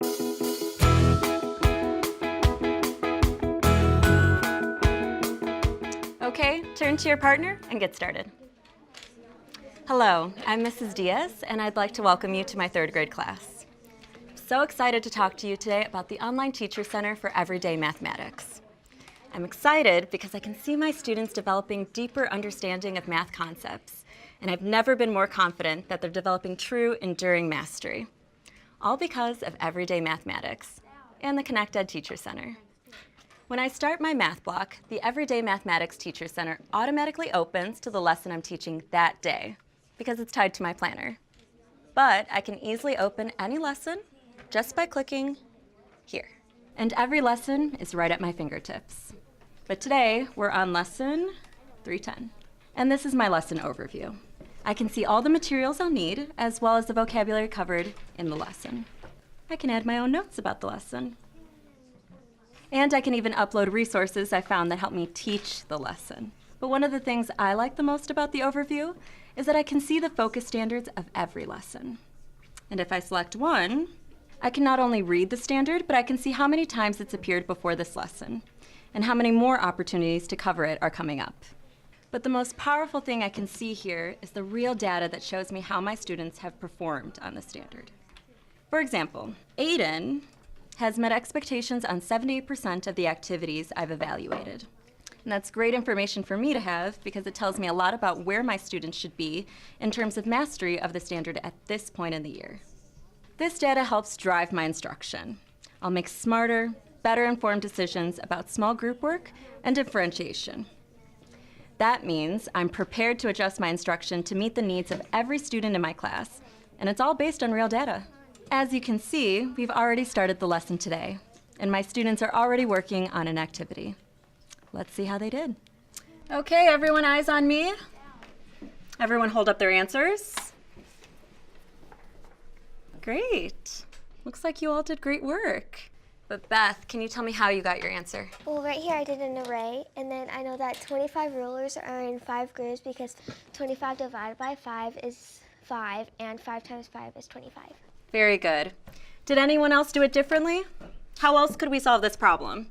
Okay, turn to your partner and get started. Hello, I'm Mrs. Diaz, and I'd like to welcome you to my third grade class. I'm so excited to talk to you today about the Online Teacher Center for Everyday Mathematics. I'm excited because I can see my students developing deeper understanding of math concepts, and I've never been more confident that they're developing true, enduring mastery. All because of Everyday Mathematics and the ConnectEd Teacher Center. When I start my math block, the Everyday Mathematics Teacher Center automatically opens to the lesson I'm teaching that day because it's tied to my planner. But I can easily open any lesson just by clicking here. And every lesson is right at my fingertips. But today, we're on lesson 310. And this is my lesson overview. I can see all the materials I'll need, as well as the vocabulary covered in the lesson. I can add my own notes about the lesson. And I can even upload resources I found that help me teach the lesson. But one of the things I like the most about the overview is that I can see the focus standards of every lesson. And if I select one, I can not only read the standard, but I can see how many times it's appeared before this lesson and how many more opportunities to cover it are coming up. But the most powerful thing I can see here is the real data that shows me how my students have performed on the standard. For example, Aiden has met expectations on 78% of the activities I've evaluated. And that's great information for me to have because it tells me a lot about where my students should be in terms of mastery of the standard at this point in the year. This data helps drive my instruction. I'll make smarter, better informed decisions about small group work and differentiation. That means I'm prepared to adjust my instruction to meet the needs of every student in my class, and it's all based on real data. As you can see, we've already started the lesson today, and my students are already working on an activity. Let's see how they did. Okay, everyone, eyes on me. Everyone hold up their answers. Great. Looks like you all did great work. But Beth, can you tell me how you got your answer? Well, right here I did an array, and then I know that 25 rulers are in 5 groups because 25 divided by 5 is 5, and 5 times 5 is 25. Very good. Did anyone else do it differently? How else could we solve this problem?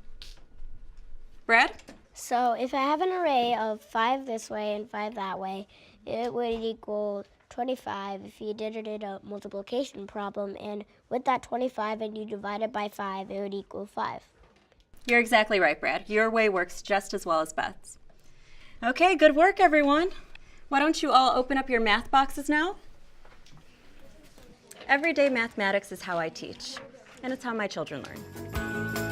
Brad? So if I have an array of 5 this way and 5 that way, it would equal 25 if you did it in a multiplication problem, and with that 25 and you divide it by 5, it would equal 5. You're exactly right, Brad. Your way works just as well as Beth's. Okay, good work, everyone. Why don't you all open up your math boxes now? Everyday mathematics is how I teach, and it's how my children learn.